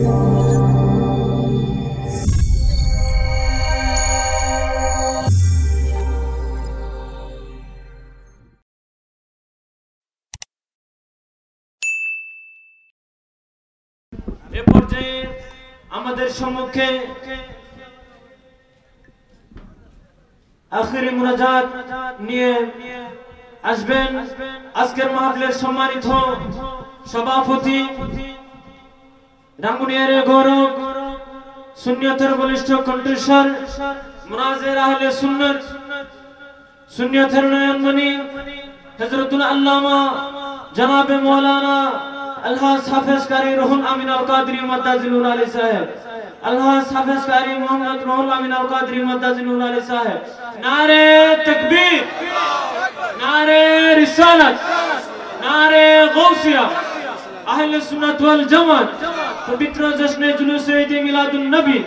এ পর্যায়ে আমাদের সম্মুখে আখিরি মুনাজাত নিয়ে আসবেন আজকের মাহফিলের সম্মানিত সভাপতি রাঙ্গুনিয়ার গৌরব সুন্নিয়তের বলিষ্ঠ কণ্ঠস্বর মুনাজির আহলে সুন্নাত সুন্নিয়তের নয়নমণি হযরতুল আল্লামা জনাবে মাওলানা আলহাজ হাফেজ কারি রুহুল আমিন আল কাদরি মাদ্দাজিলুল আলী সাহেব আলহাজ হাফেজ কারি মোহাম্মদ রুহুল আমিন আল কাদরি মাদ্দাজিলুল আলী সাহেব নারে তাকবীর নারে রিসালাত নারে গৌসিয়া আহলে সুন্নাত ওয়াল জামাত পবিত্র জশ্নে জুলুসে ঈদ মিলাদুন নবী।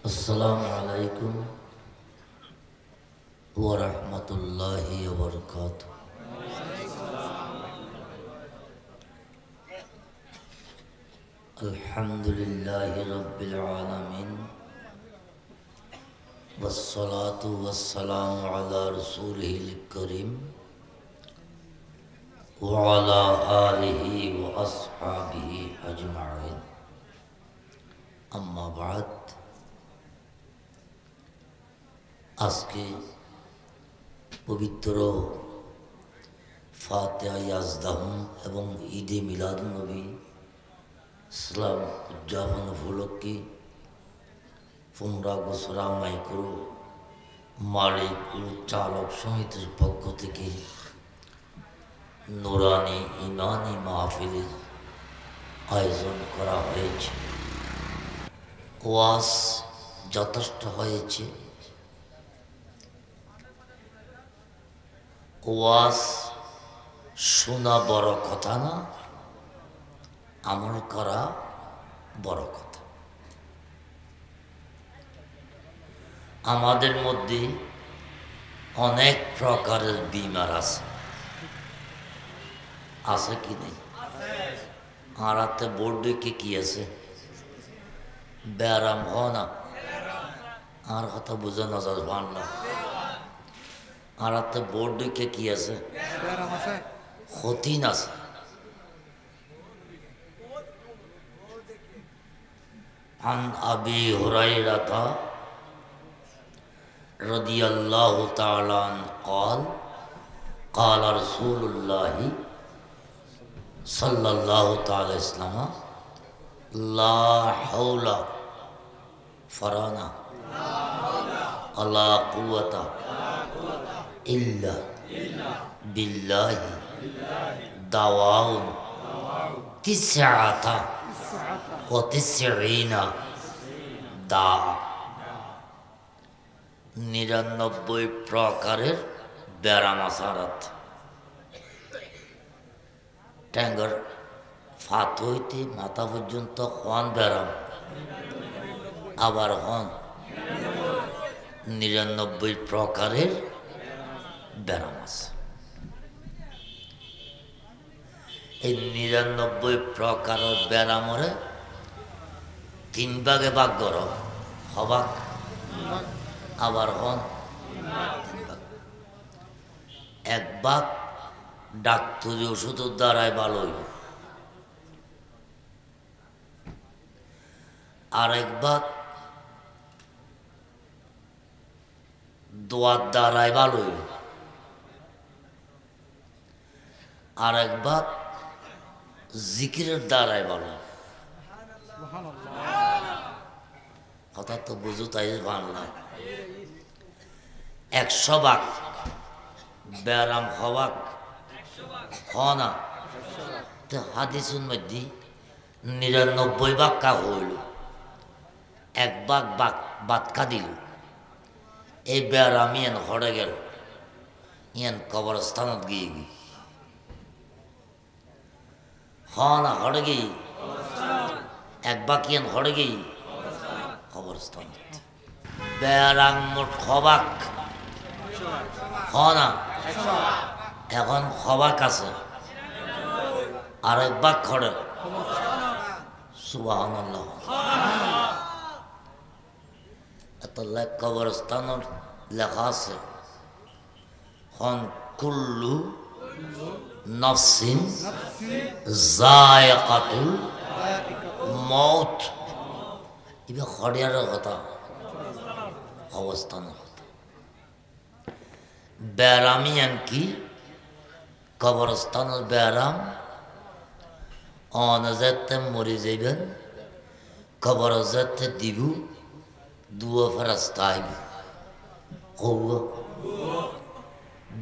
আসসালামু আলাইকুম ওয়া রাহমাতুল্লাহি ওয়া বারাকাতুহু। আলহামদুলিল্লাহি রাব্বিল আলামিন ওয়াসসালাতু ওয়াসসালামু আলা রাসূলিহিল কারীম ওয়া আলা আলিহি ওয়া আসহাবিহি আজমাইন। আম্মা বা'দ। আজকে পবিত্র ফাতিহা ইয়াজদাহুম এবং ঈদে মিলাদুন নবী ইসলাম উদযাপন উপলক্ষে 15 বছর মাইক্রো মালিক ও চালক সমিতির পক্ষ থেকে নুরানি ইমানি মাহফিলের আয়োজন করা হয়েছে। ওয়াজ যথেষ্ট হয়েছে। ওয়াজ শোনা বড় কথা না, আমল করা বড় কথা। আমাদের মধ্যে অনেক প্রকারের বিমার আছে, আছে কি নেই? আর হাতে বোর্ড দেখে কি আছে? ব্যারাম হ না, আর কথা বুঝে না যাস ভান না। আর হাতে বোর্ড দেখে কি আছে? ক্ষতি আছে। عن أبي هريرة رضي الله تعالى عنه قال قال رسول الله صلى الله تعالى وسلم لا حول فرنا ولا قوة إلا بالله دواء تسعة وتسعين داء। 99 প্রকারের ব্যারাম আসারাত। ট্যাঙ্গর ফাত হইতে মাথা পর্যন্ত হন ব্যারাম, আবার হন 99 প্রকারের ব্যারাম আছে। এই 99 প্রকারের ব্যারামরে 3 ভাগে ভাগ কর, হবাক আবার হন 3 ভাগ। 1 ভাগ ডাক্তারি ওষুধের দ্বারায় ভালো হইব, আর 1 ভাগ দোয়ার দ্বারায় ভালো হইব, আর 1 ভাগ জিকিরের দ্বারায় ভালো। কথা তো বুঝো, তাই বাংলা 100 ভাগ ব্যারাম হওয়াক হনা। তো হাদিসের মধ্যে 99 ভাগ কা হইল, 1 ভাগ বাতকা দিল। এই ব্যারাম ইয়ান হড়ে গেল, ইয়ান কবরস্থানত গিয়ে গিয়ে হনা হড়ে গিয়ে 1 ভাগ ইয়ান হড়ে গিয়ে কবরস্থান। ব্যারাম মোট হবাক হনা, এখন হবাক আছে, আর 1 ভাগ খড়ে সুবহানাল্লাহ। এত কবরস্থানের লেখা আছে খন কুল্লু নফসিন যায়কাতুল মউত। এবার হরিয়ারের কথা, অবস্থানের কথা। ব্যারামি আনকি কবরস্থানের ব্যারাম অনজাতে মরে যাইবেন, কবর যাতে দিব দুয়া ফেরেশতা আইবে।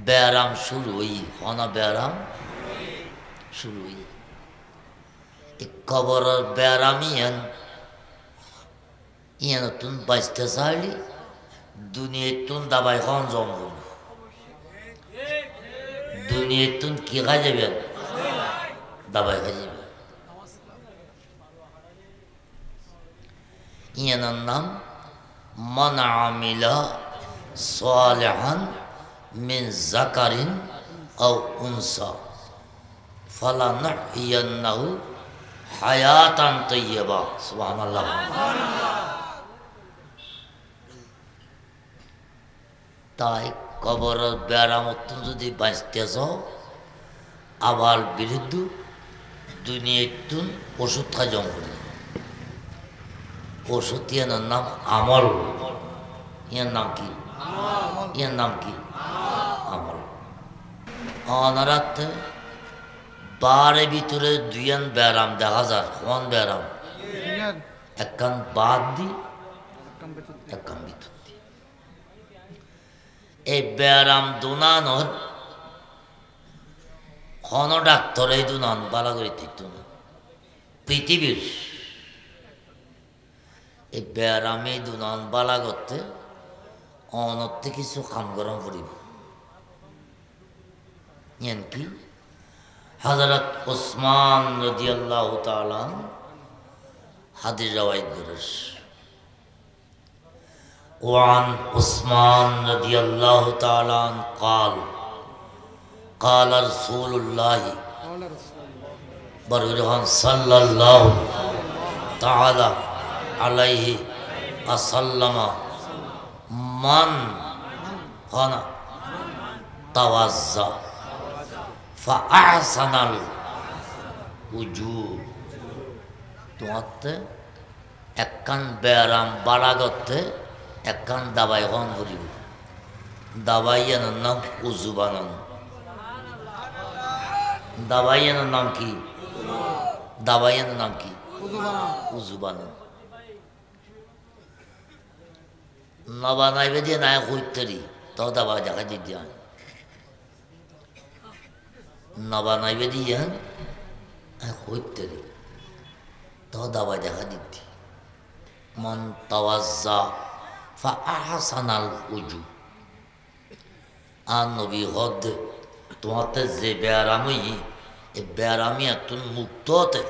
ব্যারাম শুরু হই হনা ব্যারাম শুরু হই কবর ব্যারামি ইয়ান তুন বাঁচতে চাইলি দুনিয়ায় তুন দাবাই খান জমব, দুনিয়ায় তুন কি খাই যাবেন? দাবাই খাই যাবেন। ইয়ানার নাম মান আমিলা সালিহান মিন যাকারিন আও উনসা ফালানুহইয়ান্নাহু হায়াতান তাইয়্যিবা। সুবহানাল্লাহ। তাই কবরের ব্যারামত যদি বাঁচতে চাও আবার বিরুদ্ধ দুনিয়ায় তুন ওষুধ খাই জম করি। ওষুধ ইয়ার নাম আমল। ইয়ার নাম কি? ইয়ার নাম কি? আমল। অনারাতে বারে ভিতরে দুইয়ান ব্যারাম দেখা যায়। কোন ব্যারাম? একখান বাদ দি, একখান ভিতর দি। এই ব্যারাম দুনানোর কোনো ডাক্তার এই দুনান বালা করে দিত না পৃথিবীর। এই ব্যারামে দুনান বালা করতে অনর্থে কিছু খাম গরম করিব। কি হযরত উসমান রাদিয়াল্লাহু তাআলা হাদিস রওয়ায়াত করেন। ওয়ান উসমান রাদিয়াল্লাহু তাআলা قال قال رسول الله বরগরহান সাল্লাল্লাহু তাআলা আলাইহি ওয়াসাল্লাম মান খানা তাওয়াজ্জা ফাআহসানাল উজু। তোমাতে একখান ব্যারাম বাড়া করতে একখান দাবাই হন করিব। দাবাইয়ানোর নাম উজু বানান। দাবাইয়ানোর নাম কি? দাবাইয়ানোর নাম কি? উজু বানান। না বানাইবে দিয়ে না হইতারি তো দাবা দেখা দিতে হয়। না বানাইবে দিয়ে হইতারি তো দাবা দেখা দিতে। মান তাওয়াজ্জা ফাআহসানাল উজু। আর নবী হদ তোমাতে যে ব্যারামি এই ব্যারামি তুন মুক্ত হতে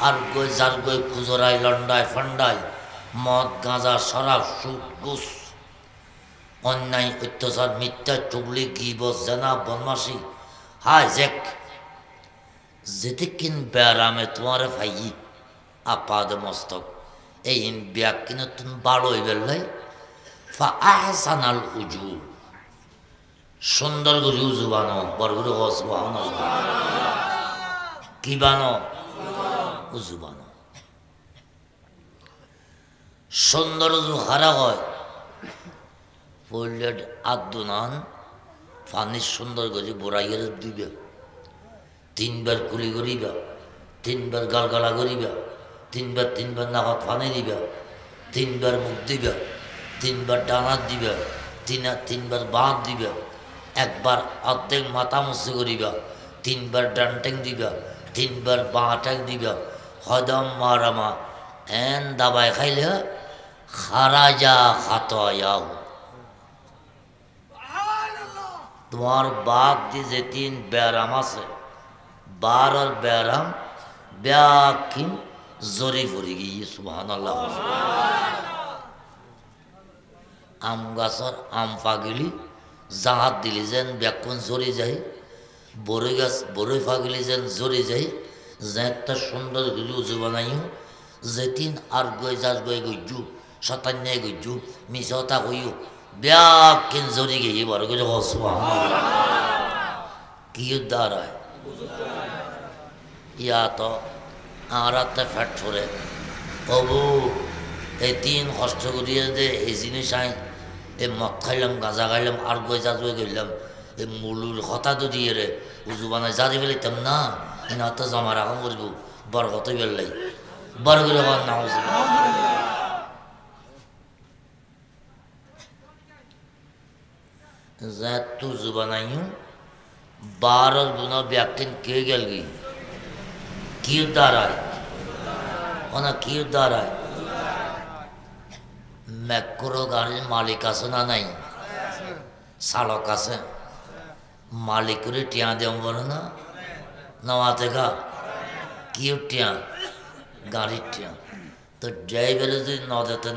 আর গই যার গই খুজরাই লন্ডায় ফান্ডায় মদ গাঁজা শরাব সুদ ঘুষ অন্যায় অত্যাচার মিথ্যা চুগলি গীবত জেনা বদমাশি হাই জেক যেদিকিন ব্যারামে তোমারে ফাই আপাদ মস্তক এই ব্যাগ কিনে তুমি বাড়ো বেলাই ফাআহসানাল উজু। সুন্দর করে উজু বানো। বরগুরু সুবহানাল্লাহ। কি বানো? উজু বানো। সুন্দর উজু হারা হয় পড়লে আদুনান পানি সুন্দর করে বোড়াইয়ের দিবে। তিনবার কুলি করিবা, তিনবার গালগালা করিবা, তিনবার নাকত পানি দিবা, তিনবার মুখ দিবা, তিনবার ডানাত দিবা, তিনবার বাঁধ দিবা, একবার অর্ধেক মাথা মুছে করিবা, তিনবার ডানটেং দিবা, তিনবার বাঁ ট্যাং দিবা। হদম মারামা এন দাবাই খাইলে খারাজা খাতয়াহু। তোমার বাদ দিয়ে যে তিন ব্যারাম আছে বারর ব্যারাম ব্যাকিন জরি ফুরি গিয়ে। সুবহানাল্লাহ। আম গাছর আম ফাগিলি জাহাত দিলি যেন ব্যাকুন জরি যায়, বরই গাছ বরই ফাগিলি যেন জরি যায়, যে একটা সুন্দর উজু বানাইও যেদিন আর গই যাস গই গইজু শতান্য গইজু মিছতা কইও ব্যাক কিন জরি গই বড় করে সুবহানাল্লাহ কি উদ্ধার হয় ইয়া তো আরাতে ফ্যাট ছড়ে অবু এই তিন কষ্ট করিয়ে দে এই জিনিস আই এই মদ খাইলাম গাঁজা খাইলাম আর গই যাস গই গইলাম এই মুলুর হতা তো দিয়ে রে উজু বানাই জারি ফেলাইতাম না ইনাতে জমা রাখা করব বরকত বেলাই বড় করে নাউজ तू जुबानाइयों 12 गुना व्यक्ति के गल गई किरदार आए ओना किरदार आए मैक्रो गाड़ी मालिका सुना नहीं सालों का से मालिक रे टिया दे ना नवाते का क्यों टिया गाड़ी टिया तो ड्राइवर से नौ देते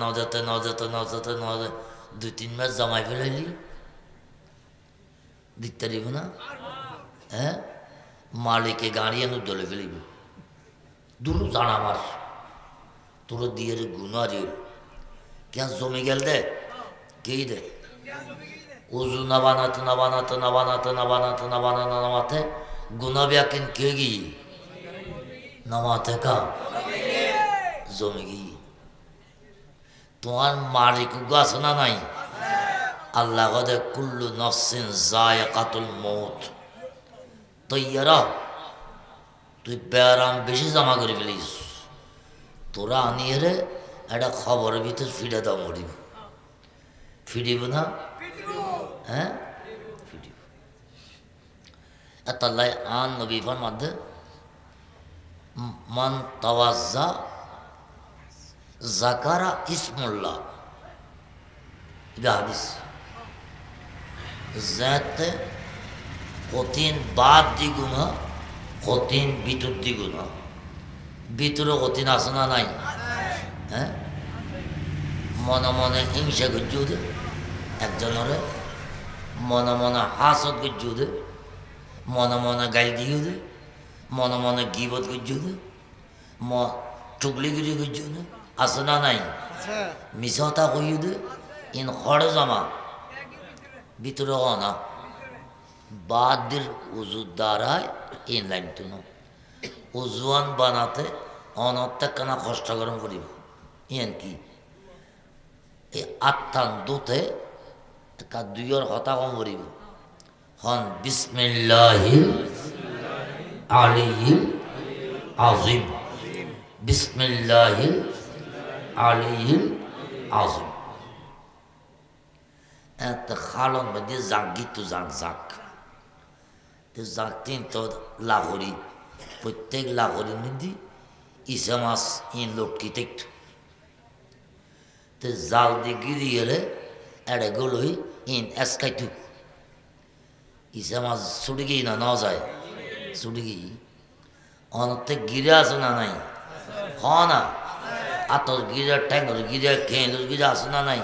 2-3 में जमा फिर ली दिखते रही ना हैं मालिक के गाड़ियाँ नु डोले फिली दूर जाना मार तुर दिए रे गुना रे क्या जोमे गल दे कही दे उजू नवानाते गुना ब्याकिन केगी नवाते का जोमेगी तुम्हार मालिक का सुना नहीं अल्लाह को दे कुल्लु नफ्सिन जायकातुल मौत तो यारा তুই ব্যারাম বেশি জমা করে ফেলিস তোরা আনিয়ে রে একটা খবরের ভিতর ফিরে দাও মরিব ফিরিব না হ্যাঁ ফিরিব আল্লাহ আন নবী ফরমাতে মান তাওয়াজ্জা যাকারা ইসমুল্লাহ এটা হাদিস যাতে কঠিন বাদ দি গুণা কঠিন ভিতর দি গুণা ভিতরে কঠিন আছে না নাই হ্যাঁ মনে মনে হিংসা গুজ্জু দে একজনের মনে মনে হাসত গুজ্জু দে মনে মনে গাল দিও দে মনে মনে গিবত গুজ্জু দে চুগলিগিরি গুজ্জু দে আছে না নাই মিছতা কইও দে ইন খড় জমা ভিতরে না বাদের উজুর দ্বারায় ইন লাইন তুন উজুয়ান বানাতে অনর্থক কেনা কষ্ট গরম করিব ইয়েন কি এই আত্মান দুতে একা দুইয়ের হতা কম করিব হন বিসমিল্লাহিল আলিয়্যিল আযীম বিসমিল্লাহিল আলিয়্যিল আযীম এত খালন মধ্যে জাগি তো জাগ জাগতেন তো লাহরি প্রত্যেক লাহরি মধ্যে ইসা মাছ ইন লটকিতে তো জাল দিয়ে গিরিয়ে এড়ে গলই ইন এসকাইতু ইসা মাছ ছুটে গিয়ে না যায় ছুটে গিয়ে অনতে গিরে আছে না নাই হ না আতর গিরে ট্যাঙ্গর গিরে খেলুর গিরে আছে না নাই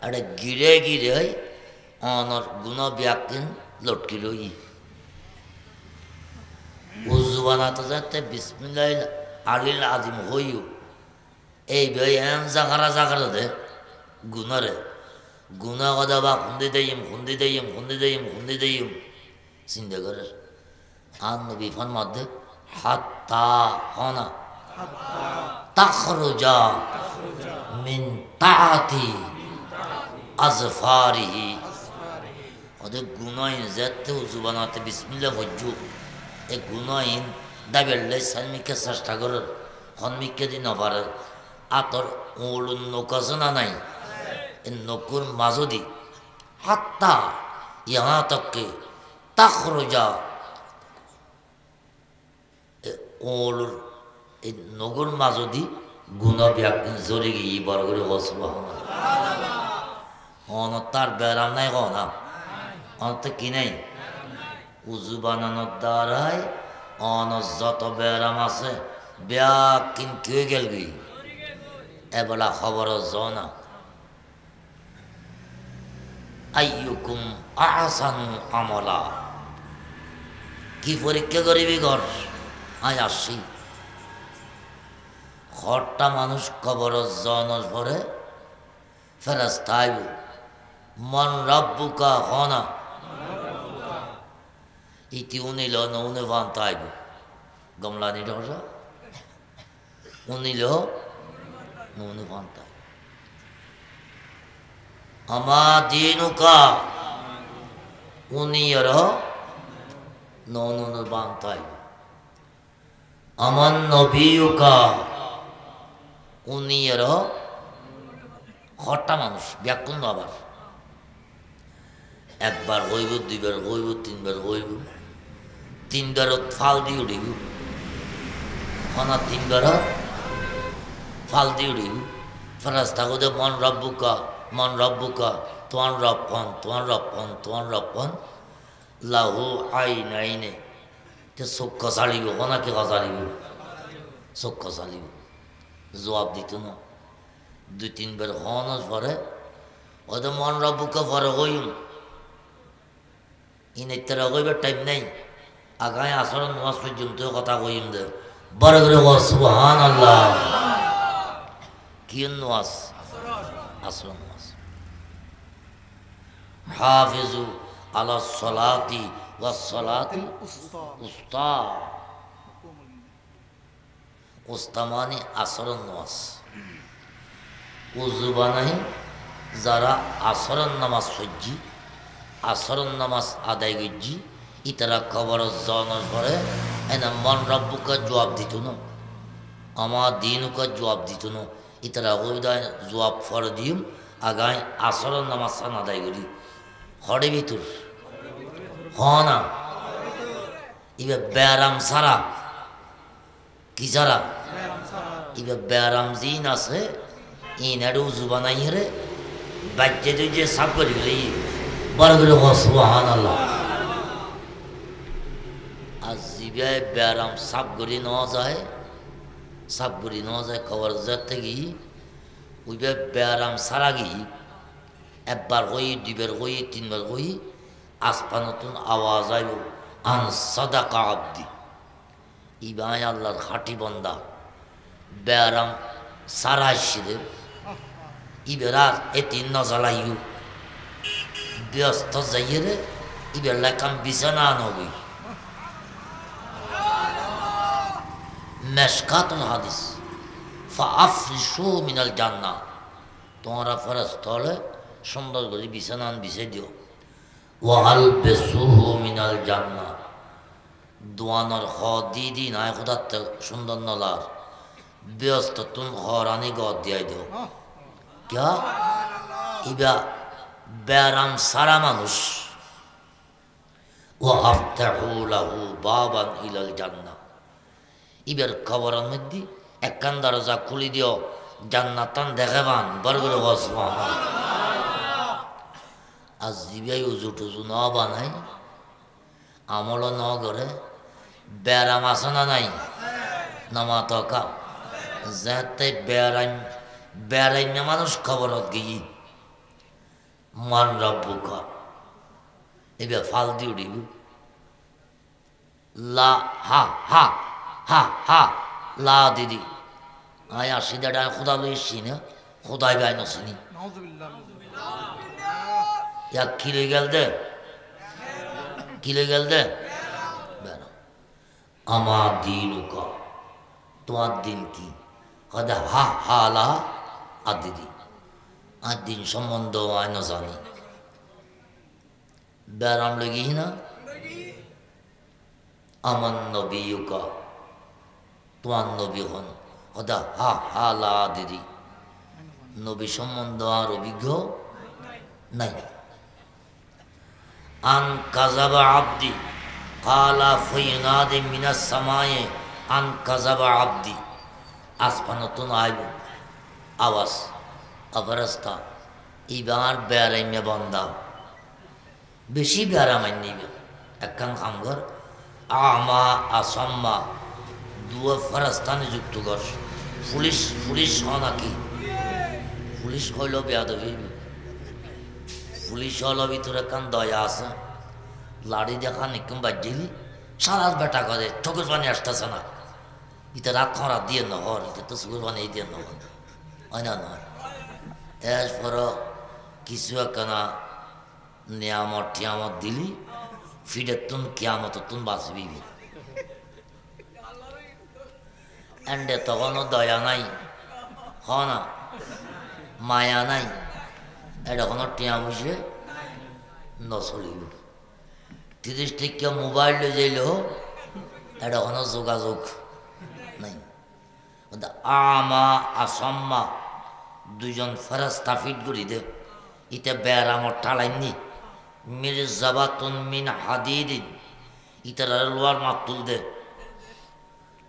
এড়ে গিরে অনর গুণ ব্যাকিন লটকি লই উজু বানাতে যাতে বিসমিল্লাহিল আলিল আযীম হইও এই ভাই এম জাগারা দে গুণরে গুণা কথা বা খুন্দি দেইম চিন্তা করে আর নবী ফরমাতে হাত্তা হনা তাখরুজা মিন তাআতি আজফারিহি ওদের গুণাইন যাতে উজু বানাতে বিসমিল্লাহ হজ্জু এই গুণাইন দাবেল্লাই সালমিকে চেষ্টা করে সন্মিকে দি নপারে আতর ওলুন নৌকাছে না নাই এই নকুর মাজদি হাত্তা ইহা তককে তাখরুজা ওলুর এই নগুর মাজদি গুণা ব্যাগ জরি গিয়ে বড় করে সুবহানাল্লাহ অনতার ব্যারাম নাই না অনত কি নাই উজু বানানোর দ্বারাই অনর যত ব্যারাম আছে ব্যাগ কিন কে গেল গই এবেলা খবর জনা আইয়ুকুম আহসানু আমলা কি পরীক্ষা করিবি ঘর আয় আসি ঘরটা মানুষ কবর জনের পরে ফেরেশতা আইব মন রব্বুকা হনা ইতি উনিল নৌনে ভান্ত আইব গমলানি ঢসা উনিল নৌনে ভান্ত আমা দিনুকা উনিয়র নৌনে ভান্ত আইব আমান নবিউকা উনিয়র ঘরটা মানুষ ব্যাকুণ আবার একবার হইব দুইবার হইব তিনবার হইব তিনবার ফাল দিয়ে উঠিব খানা তিনবার ফাল দিয়ে উঠিব ফেরেশতা কইতে মন রব্বুকা তোমার রব কন তোমার রব কন তোমার রব কন লাহু আইনাইনে তে চক্ষু চালিব কোনাকে চালিব চক্ষু চালিব জবাব দিত না দুই তিনবার হওয়ানোর পরে ওদের মন রব্বুকা পরে হইম ইনেতারা কইবার টাইম নাই আগায় আসর নামাজ পর্যন্ত কথা কইম দে বড় করে সুবহানাল্লাহ কি নামাজ আসর নামাজ হাফিজু আলা সলাতি ওয়াস সলাতি উস্তা উস্তা মানে আসর নামাজ উযু বানাই যারা আসর নামাজ পড়জি আসর নামাজ আদায় করছি ইতারা খবর জানার পরে এনা মন রব্বুকা জবাব দিত না আমার দিনুকা জবাব দিত না ইতারা ওইদায় জবাব ফর দিম আগায় আসর নামাজ আদায় করি হরে ভিতর হনা ইবে ব্যারাম সারা কি সারা ইবে ব্যারাম জিন আছে ইনারু জুবানাই রে বাজ্যে তুই যে সাব করি গেলি বড় করে সুবহানাল্লাহ আজ জিবায় ব্যারাম সাব করি নেওয়া যায় কবর যাতে গিয়ে ওইবে ব্যারাম সারা গিয়ে একবার হই দুইবার হই তিনবার হই আসপা নতুন আওয়াজ আইব আন সাদাকা আব্দি ইবাই আল্লাহর খাঁটি বন্দা ব্যারাম সারা শিরে ইবেরার এটি নজলাইউ ব্যস্ত যাইয়ে ইবের লেখাম বিছানা নবী মেশকাতুল হাদিস ফাআফরিশু মিনাল জান্নাহ তোমরা ফেরেশতা হলে সুন্দর করে বিছানা বিছাই দিও ওয়া আলবিসুহু মিনাল জান্নাহ দোয়ানোর হ দিদি নাই খুদাতে সুন্দর নলার ব্যস্ত তুম হরানি গদ দিয়াই দিও क्या इबा बैराम सारा मानुष व अफ्तहु लहु बाबान इलाल जन्नह इबर खबरन मध्य একখান দরজা খুলি দিও জান্নাতান দেখাবান বরগরে সুবহানাল্লাহ আজ জিবাই উজু টুজু ন বানাই আমল ন করে ব্যারাম আছে না নাই নামাতকা যাতে বেড়াইনা মানুষ খবরত গিয়ে মান রব্বুকা এবার ফাল দিয়ে উঠিব লা হা হা হা হা লা দিদি আয় আসি দাদা খোদা লইছি না খোদাই গাই নসিনি এক কিলে গেল দে আমার দিনুকা তোমার দিন কি কদা হা হা লা আদিদি আর দিন সম্বন্ধ আয় না জানি ব্যারাম লেগি না আমার নবীকা তোমার নবী হন কদা হা হা লা দিদি নবী সম্বন্ধ আর অভিজ্ঞ নাই আন কাযাবা আব্দি কালা ফাইনাদে মিনাস সামায়ে আন কাযাবা আব্দি আসমান নতুন আইব আওয়াজ অবস্থা এবার বেড়াইমে বন্ধা বেশি বেড়ামাই নিবে একখান খামঘর আমা আসাম্মা দুয়া ফেরেশতানে যুক্ত কর পুলিশ হ নাকি পুলিশ হইল বেয়াদবি পুলিশ হল ভিতরে একখান দয়া আছে লাড়ি দেখা নিকম বাজিলি সারা বেটা করে চোখের পানি আসতেছে না এটা রাত খরা দিয়ে নহর এটা তো চোখের পানি দিয়ে নহর হয় না নয় এরপর কিছু একখানা নিয়ামত টিয়ামত দিলি ফিডের তুন কিয়ামত তুন বাঁচবি এন্ডে তখনও দয়া নাই হ না মায়া নাই এটা কোনো টিয়া বসে নচলিব 30 টাকা মোবাইল লৈ যাইল এটা কোনো যোগাযোগ নাই আমা আসাম্মা দুইজন ফেরেশতা ফিট করি দে ইতে বেড়ামর ঠালাইনি মির জাবাতুন মিন হাদিদিন ইতার লোয়ার মাতুল দে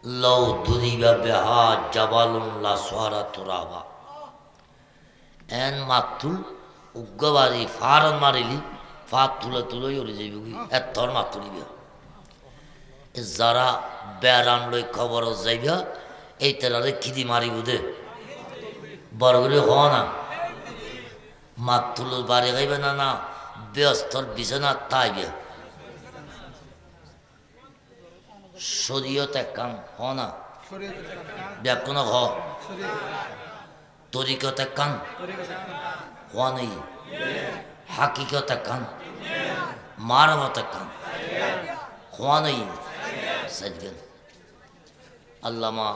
লও দুরিবা বেহা জাবালুন লা সারা তুরাবা এন মাতুল উগ্গবারি ফারন মারিলি ফাত তুলে তুলে উড়ে যাইব কি এতর মাতুলিবা যারা বেড়াম লই খবর যাইবা এই তেরারে খিদি মারিব দে বড় করে হ না মাতুল বাড়ি গাইবে না না ব্যস্তর বিছানা তাইবে শরীয়ত এক কাম হ না ব্যাকুণ হ তরিকত এক কাম হওয়া নেই হাকিকত এক কাম মারমত এক কাম হওয়া নেই সজগন আল্লামা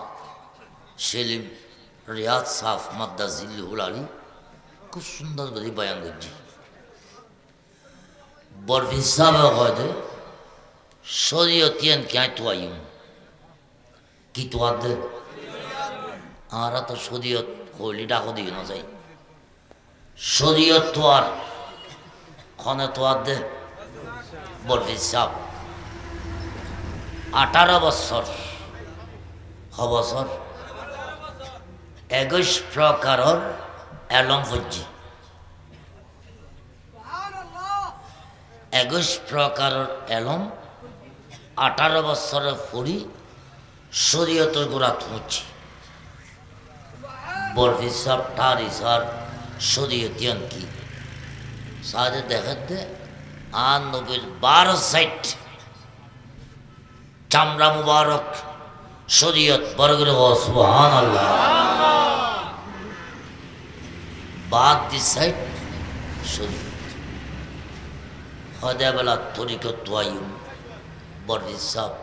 সেলিম রিয়াদ সাফ মাদ্দা জিল্লুল আলী খুব সুন্দর করে বয়ান করছি বরফি সাহেব হয়তো শরীয়তিয়ান ক্যাঁ তোয়াইম কি তোয়ার দে আর তো শরীয়ত হইলি ডাকো দিকে না যাই শরীয়ত তোয়ার খনে তোয়ার দে বরফি সাহেব 18 বছর বছর 21 প্রকারের এলম ফজ্জি 21 প্রকারের এলম 18 বছরের ফুরি শরীয়তের গোড়া থুঁচি বরফি সাহেব টারি সার শরীয়তিয়ান কি সাথে দেখেন দে 12 সাইট চামড়া মুবারক শরীয়ত বরগরে সুবহানাল্লাহ বাদ দি সাইড শরীয়ত হদে বেলা তরিকত তোয়াইম বরফি সাহেব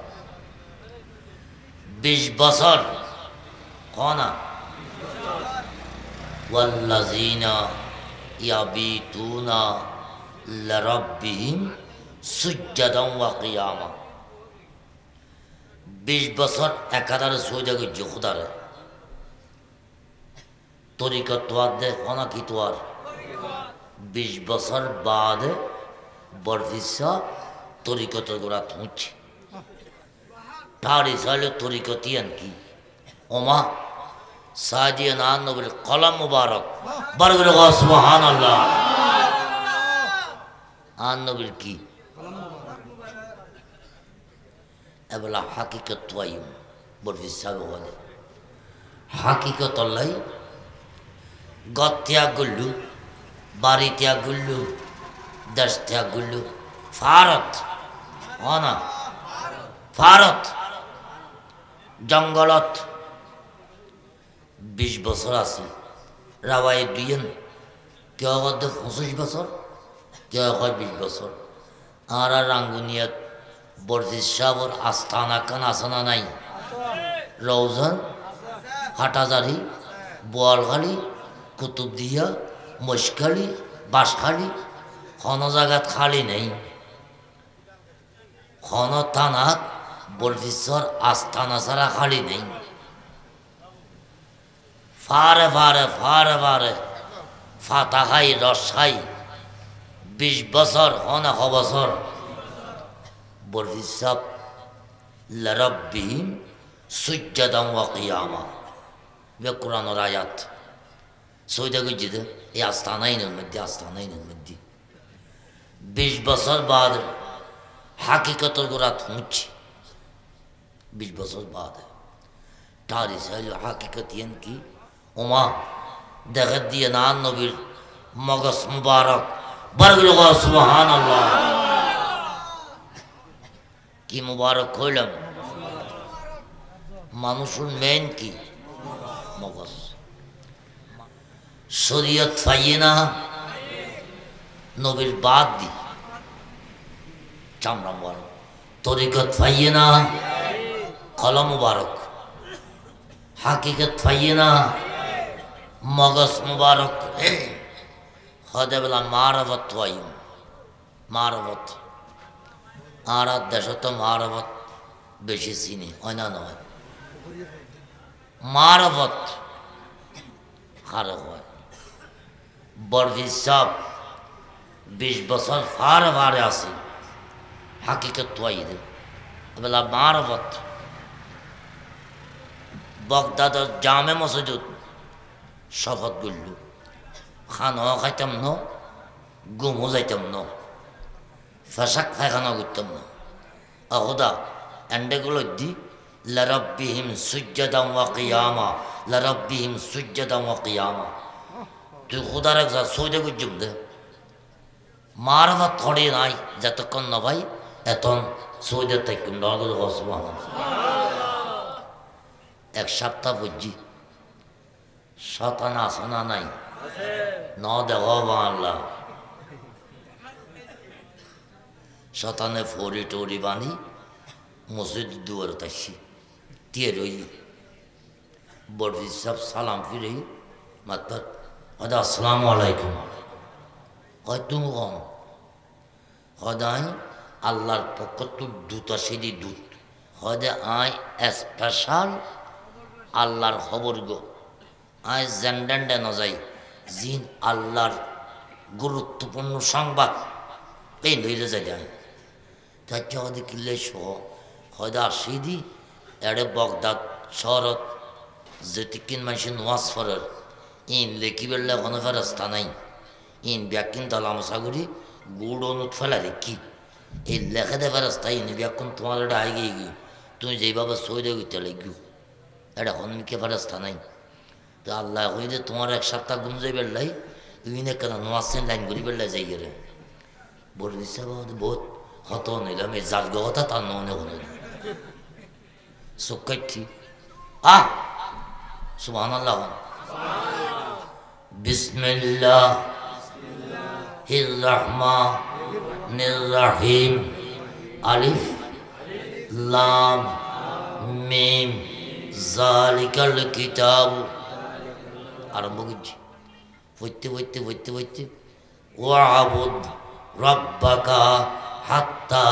20 বছর হনা ওয়াল্লাযিনা ইয়াবিতুনা লিরাব্বিহিম সুজদান ওয়া কিয়ামা 20 বছর একাধারে সৌদা করছে খুদারে তরিকত তোয়ার দে হনা কি তোয়ার 20 বছর বাদে বরফি সাহেব তরিকতের গোড়া থুঁচছে ঠাড়ি সাইলে তরিকতিয়ান কি ওমা সাদিয়ান নবীর কলম মুবারক বরগরে সুবহানাল্লাহ নবীর কি এবেলা হাকিকত তোয়াইম বরফি সাহেব বলে হাকিকত আল্লাহ গত্যাগ গুল্লু বাড়ি ত্যাগ গুল্লু দেশ ত্যাগ গুল্লু ফারত হনা ফারত জঙ্গলত 20 বছর আছে রাওয়াই দুইন কেউ কত 25 বছর কেউ কয় 20 বছর আর রাঙ্গুনিয়াত বরফি সাহেবের আস্থানা কান আসানা নাই রৌজান হাটাজারি বোয়ালখালী কুতুবদিয়া মশখালী বাঁশখালী খন জায়গাত খালি নেই খন থানাত বরফিসর আস্থানা ছাড়া খালি নেই ফারে ফারে ফারে ফারে ফাতা খাই রস খাই 20 বছর হন বছর বরফি সাহেব লিরাব্বিহিম সুজদান ওয়া কিয়ামা বে কোরআনের আয়াত সৌদা গুজিদে এই আস্থানাইনের মধ্যে 20 বছর বাদ হাকিকতের গোড়া থুঁচছে 20 বছর বাদ টারি সাইল হাকিকতিয়ান কি ওমা দেখে দিয়ে না নবীর মগজ মুবারক বরগরে সুবহানাল্লাহ কি মুবারক কইলাম মানুষের মেন কি মগজ শরীয়ত পাইয়ে না নবীর বাদ দি চামড়া মুবারক তরিকত পাইয়ে না কলম মুবারক হাকিকত পাইয়ে না মগজ মুবারক হদে বেলা মারবত পাইম মারবত আর দেশ তো মারবত বেশি চিনি হয় না নয় মারবত খারাপ হয় বরফি সব 20 বছর ফারে আছে হাকিকত তোয়াই দে বেলা মারবত বগদাদ জামে মসজিদ শপথ করল খান খাইতাম ন গুমও যাইতাম ন ফেসাক ফায়খানা করতাম না আহদা এন্ডেগুলো দি লরব্বিহিম সুজ্জাদাম ওয়া কিয়ামা লরব্বিহিম সুজ্জাদাম ওয়া কিয়ামা তুই খুদার এক সৌদে গুজুম দে মারবা থড়ে নাই যতক্ষণ না ভাই এতন সৌদে থাকুন নগদ সুবহানাল্লাহ এক সপ্তাহ বুঝছি শতানা আসনা নাই ন দেহ বাংলা শতানে ফরি টরি বানি মসজিদ দুয়ার তাসি দিয়ে রই বড়ি সব সালাম ফিরে মাত্র হয়তো আসসালামু আলাইকুম হয় তুমি কম হদায় আল্লাহর পক্ষ তো দূত আসেদি দূত হদে আয় স্পেশাল আল্লাহর খবর গো আয় জেন্ডেন্ডে ন যাই জিন আল্লাহর গুরুত্বপূর্ণ সংবাদ এই লইলে যাই যায় তার হদে কিনলে সহ হয়তো আসি দি এড়ে বগদাদ শহরত যেটি কিন মানুষ নোয়াজ ফরের ইন লেখি বেললে কোনো ফেরস্তা নাই ইন ব্যাকিন তালামসাগুড়ি গুড় অনুত ফেলা রেখি এই লেখে দে ফেরস্তা ইন ব্যাকুন তোমার এটা আই গিয়ে গিয়ে তুমি যেইভাবে সইরে গিয়ে লেগু এটা হনমিকে ফেরস্তা নাই তো আল্লাহ হই যে তোমার এক সপ্তাহ গুম যাই বেললাই ইনে কেন নোয়াজেন লাইন করি বেললাই যাই রে বড় হিসাব বহুত হত নিলাম এই জাত কথা তার ননে হলো সুকাইছি সুবহানাল্লাহ বিসমিল্লাহির রহমানির রহিম আলিফ লাম মিম যালিকাল কিতাব আরম্ভ করছি পড়তে ওয়াবুদ রাব্বাকা হাত্তা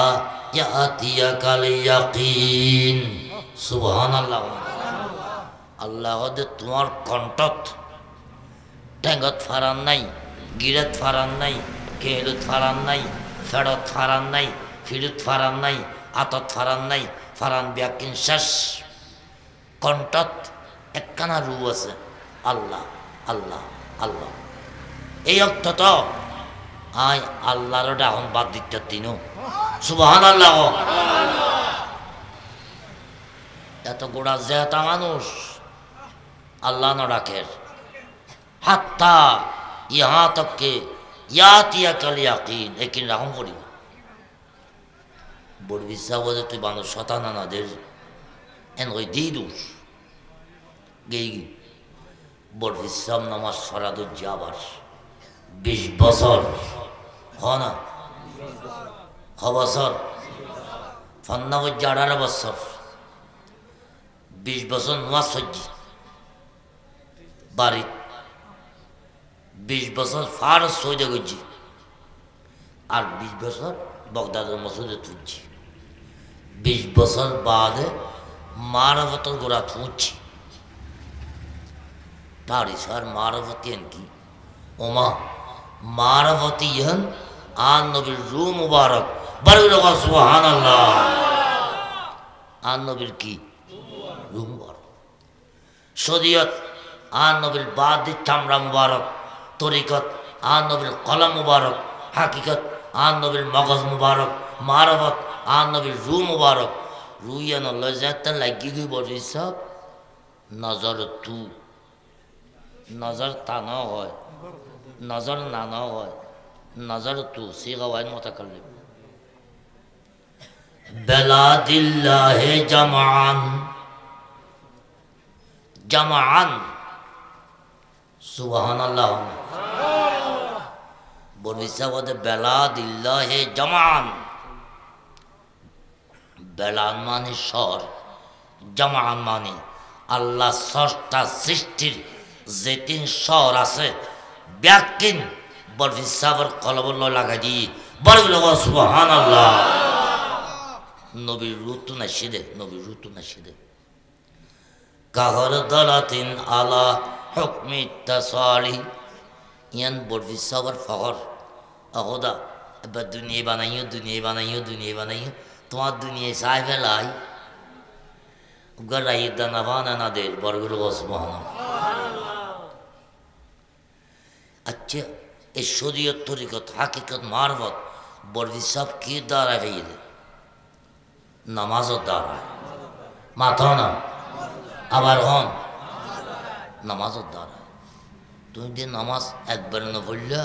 ইয়াতিয়াকাল ইয়াকিন সুবহানাল্লাহ আল্লাহ দে তোমার কণ্ঠত টেঙ্গত ফারান নাই গিরত ফারান নাই কেলত ফারান নাই ফেরত ফারান নাই ফিরত ফারান নাই আতত ফারান নাই ফারান ব্যাকিন শেষ কণ্ঠত একখানা রু আছে আল্লাহ আল্লাহ আল্লাহ এই অর্থ তো আয় আল্লাহর ডাহন বাদ দিতে দিনও সুবহানাল্লাহ এত গোড়া জেতা মানুষ আল্লাহ ন ডাকের হাত্তা ইহা তককে ইয়াতিয়া কাল ইয়াকিন একিন রাহম করি বড় বিশ্বাস বলে তুই মানুষ শতানা না দের এন ওই দিই দোষ গেই বড় বিশ্বাস নামাজ ফরাদুর যাবার 20 বছর হনা বছর ফন্নাবর 18 বছর 20 বছর নোয়াজ সজ্জি বাড়ি 20 বছর ফারস সৌদে করছি আর 20 বছর বগদাদের মসজিদে তুলছি 20 বছর বাদে মারবতর গোড়া তুলছি তারি সার মারবতী কি ওমা মারবতী আন নবীর রু মুবারক বড় সুবহানাল্লাহ আন নবীর কি রু মুবারক শরীয়ত আন নবীর বাদ চামড়া মুবারক তরিকত আন নবীর কলম মুবারক হাকিকত আন নবীর মগজ মুবারক মারবত আন নবীর রু মুবারক রুইয়ান আল্লাহ জাতান লাগি গই বড়ি সব নজর তু নজর তা না হয় নজর না হয় নজর তু সিগাওয়ান মুতাকাল্লিম বেলাদিল্লাহে জামান জামান সুবহানাল্লাহ বর্বিসাবাদে বেলাদিল্লাহে জামান বেলান মানে স্বর জামান মানে আল্লাহ স্রষ্টা সৃষ্টির যে তিন স্বর আছে ব্যাকিন বর্বিসাবর কলবল্ল লাগাই দিয়ে বড় সুবহানাল্লাহ নবীর রুতু নাশিদে নবীর রুতু নাশিদে কাহর দলাতিন আলা হুকমি তাসালি ইয়ান বর্বি সাবর ফখর আহদা এবার দুনিয়া বানাইও দুনিয়া বানাইও দুনিয়া বানাইও তোমার দুনিয়া চাই ফেলাই গড়াই দানা বানানা দে বরগুলো সুবহানাল্লাহ আচ্ছা এই শরীয়ত তরিকত হাকিকত মারফত বর্বি সাব কি দ্বারা হইয়ে নামাজের দ্বারায় মাথা না আবার হন নামাজের দ্বারায় তুমি যে নামাজ একবার না পড়লে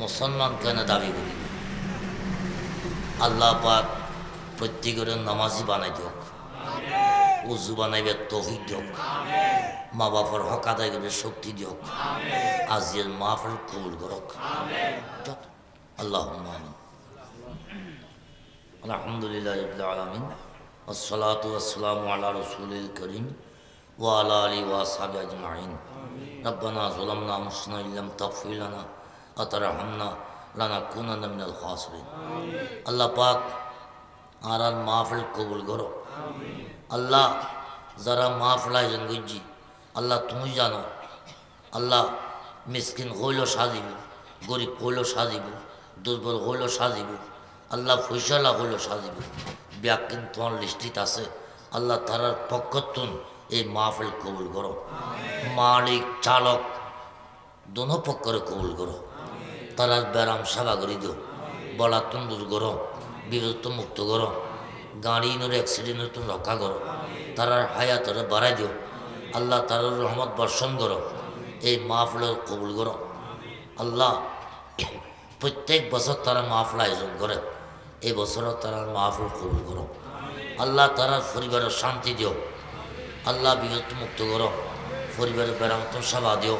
মুসলমান কেন দাবি করি আল্লাহ পাক প্রত্যেকের নামাজি বানাই দিওক উজু বানাইবে তৌফিক দিওক মা বাবার হক আদায় করবে শক্তি দিওক আজির মাফের কবুল করক আল্লাহুম্মা আমিন আলহামদুলিল্লাহি রাব্বিল আলামিন والصلاة والسلام على رسول الكريم وعلى آله وأصحابه أجمعين ربنا ظلمنا أنفسنا إن لم تغفر لنا وترحمنا لنكونن من الخاسرين আল্লাহ পাক আর মাহফিল কবুল করো আল্লাহ যারা মাহফিল আয়োজন করছি আল্লাহ তুমি জানো আল্লাহ মিসকিন হইল সাজিব গরিব হইল সাজিব দুর্বল হইল সাজিব আল্লাহ ফৈসালা হইল সাজিব ব্যাকিন তোমার লিস্টিত আছে আল্লাহ তারার পক্ষতুন এই মাহফিল কবুল করো মালিক চালক দোনো পক্ষরে কবুল করো তারার ব্যারাম সেবা করে দিও বলাতুন দূর করো বিরত মুক্ত করো গাড়ি নোর অ্যাক্সিডেন্টের তুমি রক্ষা করো তারার হায়াতরে বাড়াই দিও আল্লাহ তারার রহমত বর্ষণ করো এই মাহফিলের কবুল করো আল্লাহ প্রত্যেক বছর তারা মাহফিল আয়োজন করে এই বছরও তারা মাহফিল কবুল করো আল্লাহ তারা পরিবারের শান্তি দিও আল্লাহ বিরত মুক্ত করো পরিবারের বেড়ামত সেবা দিও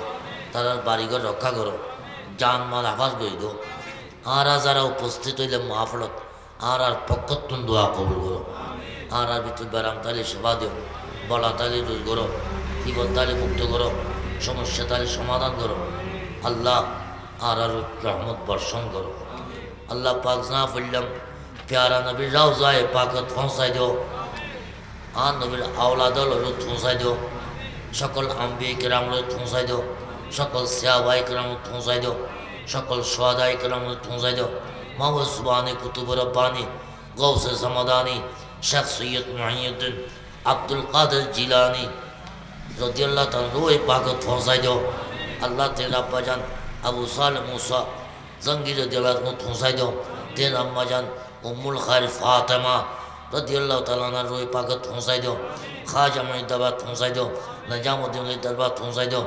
তারা বাড়িঘর রক্ষা করো জান মাল হাফাজ করে দিও আর যারা উপস্থিত হইলে মাহফিলত আর পক্ষতুন দোয়া কবুল করো আর ভিতর বেড়াম তালে সেবা দিও বলা তালে দূর করো বিপদ তালে মুক্ত করো সমস্যা তালে সমাধান করো আল্লাহ আর রহমত বর্ষণ করো আল্লাহ পাক না পড়লাম প্যারা নবীর রওজায়ে পাকত পৌঁছাই দিও আর নবীর আওলাদল পৌঁছাই দিও সকল আম্বিয়া কেরামরে পৌঁছাই দিও সকল সাহাবায়ে কেরাম পৌঁছাই দিও সকল শুহাদায়ে কেরাম পৌঁছাই দিও মাওলা সুবহানে কুতুব রব্বানি গৌসে সমদানি শেখ সৈয়দ মুহিউদ্দিন আব্দুল কাদের জিলানি রাদিয়াল্লাহু তাআলা রূহে পাকত পৌঁছাই দিও আল্লাহ তেরা আব্বাজান আবু সালেহ মুসা জঙ্গি রাদিয়াল্লাহু তাআলা পৌঁছাই দিও তেরা আম্মাজান উম্মুল খায়র ফাতেমা রাদিয়াল্লাহু তাআলা না রূহে পাকত পৌঁছাই দিও খাজা মুঈনুদ্দিন পৌঁছাই দিও নিজামুদ্দিন দরবার পৌঁছাই দিও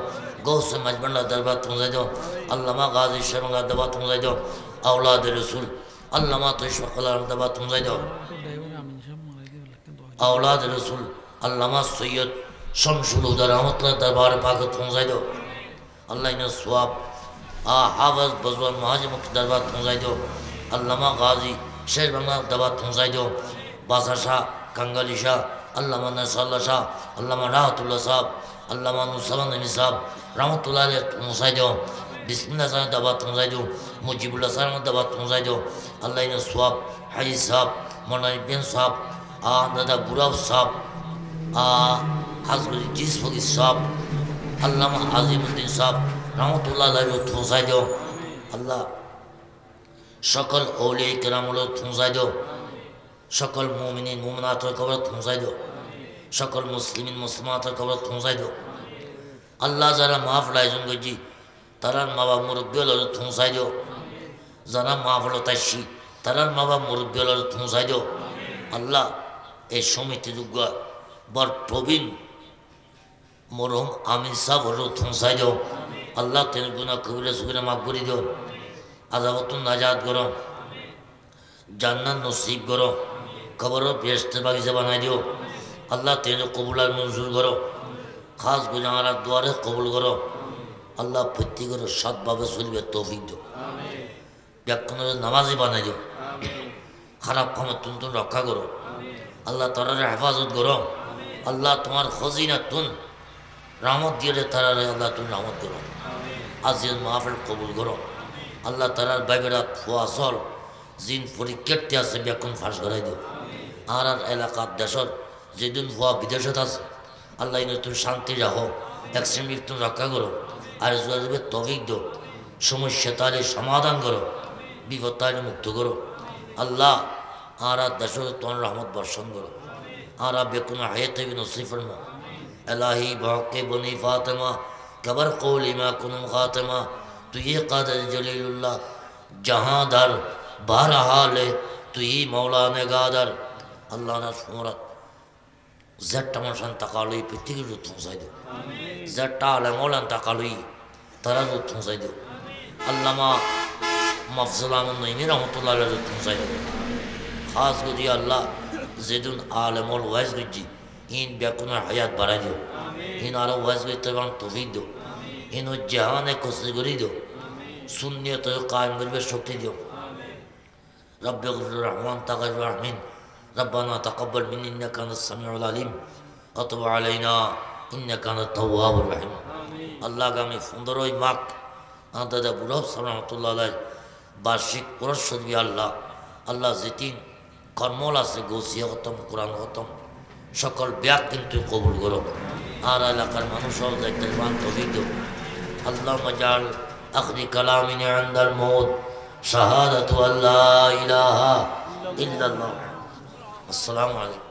গৌসে মজবন্ডা দরবার পৌঁছাই দিও আল্লামা গাজী শরমগা দরবার পৌঁছাই দিও औलाद रसूल अल्लामा तशफ़क़लार दबा तुमज़ाई दो औलाद रसूल अल्लामा सैयद शमशुल हुदा रहमतुल्लाह दरबार पाक तुमज़ाई दो अल्लाह इन्हें स्वाब हाफ़िज़ बज़वान महाजिम के दरबार तुमज़ाई दो अल्लामा गाजी शेर बंगा दबा तुमज़ाई दो बासा शाह कंगली शाह अल्लामा नसरुल्लाह शाह अल्लामा राहतुल्लाह साहब अल्लामा नुसरत नबी साहब रहमतुल्लाह अलैह तुमज़ाई दो बिस्मिल्लाह साहब दबा तुमज़ाई दो मुजीबुल्लाह साहब दबा तुमज़ाई दो अल्लाह इन्हें स्वाब हाजी साहब मौलाना बिन साहब दादा बुराव साहब हज़रत जिस फकीर साहब अल्लामा आज़िमुद्दीन साहब रहमतुल्लाह अलैह तुमज़ाई दो अल्लाह সকল औलिया किरामুল तुमज़ाई दो সকল মুমিনিন মুমিনাতের কবর তুমজাই দো সকল মুসলিমিন মুসলিমাতের কবর তুমজাই দো আল্লাহ যারা মাহফিল আয়োজন করছি তারার মা বাবা মুরব্বী হলো তুমজাই দো যারা মাহফিল তাইছি তারার মা বাবা মুরব্বী হলো তুমজাই দো আল্লাহ এই সমিতি দুর্গা বর প্রবীণ মরহুম আমিন সাহেব হলো তুমজাই দো আল্লাহ তেন গুনাহ কবিরা সুবিরা মাফ করে দিও আযাবতুন নাজাত করো জান্নাত নসিব করো কবরও বেহেশতের বাগিচা বানাই দিও আল্লাহ তেজ কবুল আর মঞ্জুর করো খাস গুজার দুয়ারে কবুল করো আল্লাহ প্রত্যেকের সৎভাবে চলবে তৌফিক দিও ব্যাকুণের নামাজি বানাই দিও খারাপ কামের তুন রক্ষা করো আল্লাহ তারারে হেফাজত করো আল্লাহ তোমার খজিনা তুন রহমত দিয়ে তারারে আল্লাহ তুমি রহমত করো আজিজ মাহফিল কবুল করো আল্লাহ তারার বাইবেরাত ফুয়াসল জিন পরীক্ষার্থী আছে ব্যাকুণ ফাঁস করাই দিও আর এলাকার দেশর যেদিন ভুয়া বিদেশত আছে আল্লাহ তুমি শান্তি রাখো অ্যাক্সিডেন্ট তুমি রক্ষা করো আর জুয়াজবের তফিক দো সমস্যা তাহলে সমাধান করো বিপদ তাহলে মুক্ত করো আল্লাহ আর দেশর তোমার রহমত বর্ষণ করো আর বেকুন হায়াত নসিফর মা এলাহি বহকে বনি ফাতেমা কবর কৌলিমা কুনুম খাতেমা তুই কাদের জলিলুল্লাহ জাহাদার বারহালে তুই মৌলানে গাদার আল্লাহ না সুমরাত জেটটা মানুষান তাকালই পৃথিবীর রুত পৌঁছাই দেও জেটটা আলে মৌলান তাকালই তারা রুত পৌঁছাই দেও আল্লামা মফজুল আহমদ নঈমী রহমতুল্লাহ রুত পৌঁছাই দেও খাস গদি আল্লাহ যেদিন আলেমল ওয়াইজ গজ্জি ইন ব্যাকুনের হায়াত বাড়াই দিও ইন আরো ওয়াইজ গইতে তৌফিক দিও ইন ও জাহানে কোশিশ করি দিও সুন্নিয়ত কায়েম করবে শক্তি দিও রব্বে গফুর রহমান তাগার রহমিন ربنا تقبل منا إنك أنت السميع العليم وتب علينا إنك أنت التواب الرحيم আল্লাহ আগামী 15ই মাঘ আমার দাদা বুড়াব রহমতুল্লাহ আলাই বার্ষিক পুরস্কার দিয়ে আল্লাহ আল্লাহ যেদিন কর্মল আছে গৌসিয়া খতম কোরআন খতম সকল ব্যাগ কিন্তু কবুল করো আর এলাকার মানুষ সব দায়িত্বের তৌফিক দিও আল্লাহ মাজাল আখরি কালামিনা ইনদাল মউত শাহাদাতু আল্লা ইলাহা ইল্লাল্লাহ আসসালামু আলাইকুম